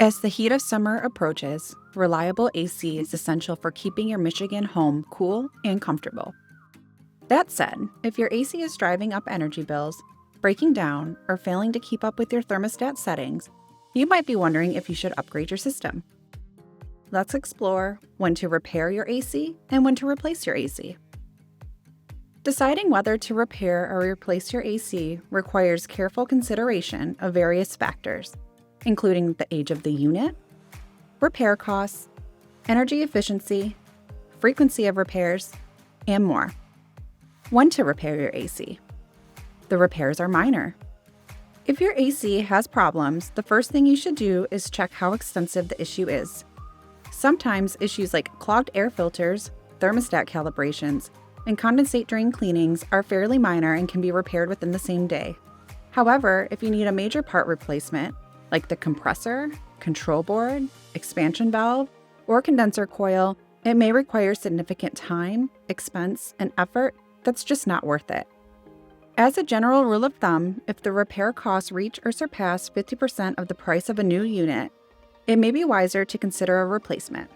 As the heat of summer approaches, reliable AC is essential for keeping your Michigan home cool and comfortable. That said, if your AC is driving up energy bills, breaking down, or failing to keep up with your thermostat settings, you might be wondering if you should upgrade your system. Let's explore when to repair your AC and when to replace your AC. Deciding whether to repair or replace your AC requires careful consideration of various factors, including the age of the unit, repair costs, energy efficiency, frequency of repairs, and more. When to repair your AC. The repairs are minor. If your AC has problems, the first thing you should do is check how extensive the issue is. Sometimes issues like clogged air filters, thermostat calibrations, and condensate drain cleanings are fairly minor and can be repaired within the same day. However, if you need a major part replacement, like the compressor, control board, expansion valve, or condenser coil, it may require significant time, expense, and effort that's just not worth it. As a general rule of thumb, if the repair costs reach or surpass 50% of the price of a new unit, it may be wiser to consider a replacement.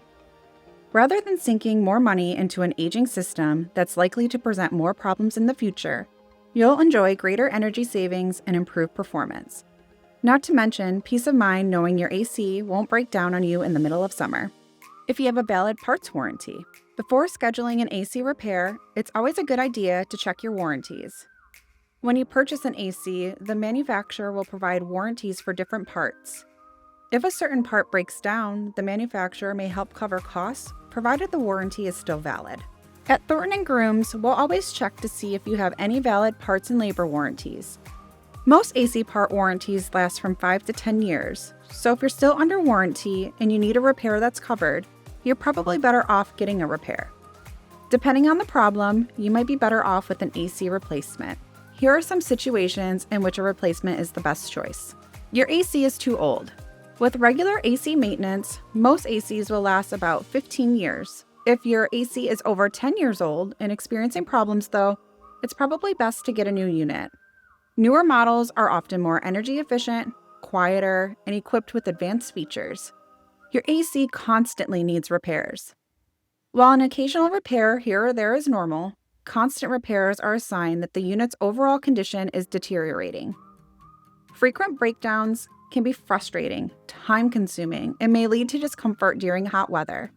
Rather than sinking more money into an aging system that's likely to present more problems in the future, you'll enjoy greater energy savings and improved performance. Not to mention peace of mind knowing your AC won't break down on you in the middle of summer. If you have a valid parts warranty, before scheduling an AC repair, it's always a good idea to check your warranties. When you purchase an AC, the manufacturer will provide warranties for different parts. If a certain part breaks down, the manufacturer may help cover costs, provided the warranty is still valid. At Thornton & Grooms, we'll always check to see if you have any valid parts and labor warranties. Most AC part warranties last from 5 to 10 years, so if you're still under warranty and you need a repair that's covered, you're probably better off getting a repair. Depending on the problem, you might be better off with an AC replacement. Here are some situations in which a replacement is the best choice. Your AC is too old. With regular AC maintenance, most ACs will last about 15 years. If your AC is over 10 years old and experiencing problems though, it's probably best to get a new unit. Newer models are often more energy efficient, quieter, and equipped with advanced features. Your AC constantly needs repairs. While an occasional repair here or there is normal, constant repairs are a sign that the unit's overall condition is deteriorating. Frequent breakdowns can be frustrating, time-consuming, and may lead to discomfort during hot weather.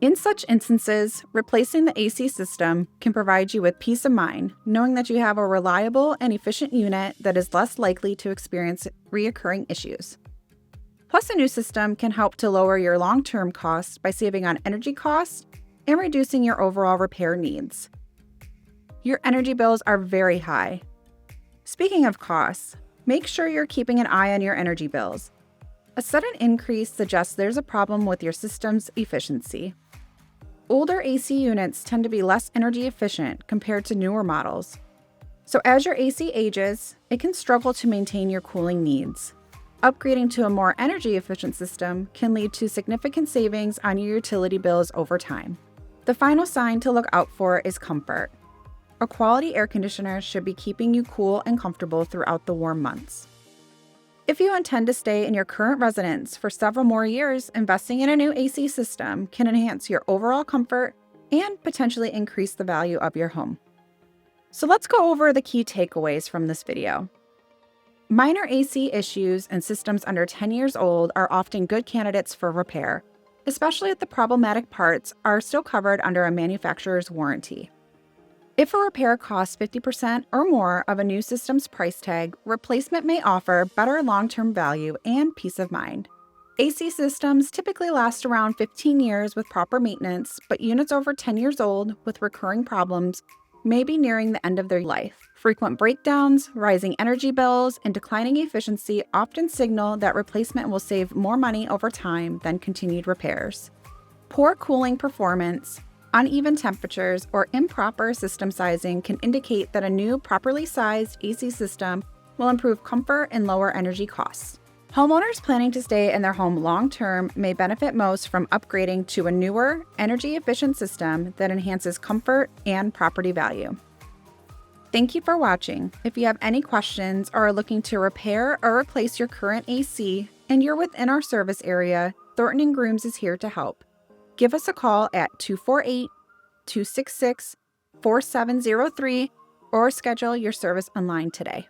In such instances, replacing the AC system can provide you with peace of mind, knowing that you have a reliable and efficient unit that is less likely to experience recurring issues. Plus, a new system can help to lower your long-term costs by saving on energy costs and reducing your overall repair needs. Your energy bills are very high. Speaking of costs, make sure you're keeping an eye on your energy bills. A sudden increase suggests there's a problem with your system's efficiency. Older AC units tend to be less energy efficient compared to newer models. So as your AC ages, it can struggle to maintain your cooling needs. Upgrading to a more energy efficient system can lead to significant savings on your utility bills over time. The final sign to look out for is comfort. A quality air conditioner should be keeping you cool and comfortable throughout the warm months. If you intend to stay in your current residence for several more years, investing in a new AC system can enhance your overall comfort and potentially increase the value of your home. So let's go over the key takeaways from this video. Minor AC issues and systems under 10 years old are often good candidates for repair, especially if the problematic parts are still covered under a manufacturer's warranty. If a repair costs 50% or more of a new system's price tag, replacement may offer better long-term value and peace of mind. AC systems typically last around 15 years with proper maintenance, but units over 10 years old with recurring problems may be nearing the end of their life. Frequent breakdowns, rising energy bills, and declining efficiency often signal that replacement will save more money over time than continued repairs. Poor cooling performance, uneven temperatures, or improper system sizing can indicate that a new, properly sized AC system will improve comfort and lower energy costs. Homeowners planning to stay in their home long-term may benefit most from upgrading to a newer, energy-efficient system that enhances comfort and property value. Thank you for watching. If you have any questions or are looking to repair or replace your current AC and you're within our service area, Thornton and Grooms is here to help. Give us a call at 248-266-4703 or schedule your service online today.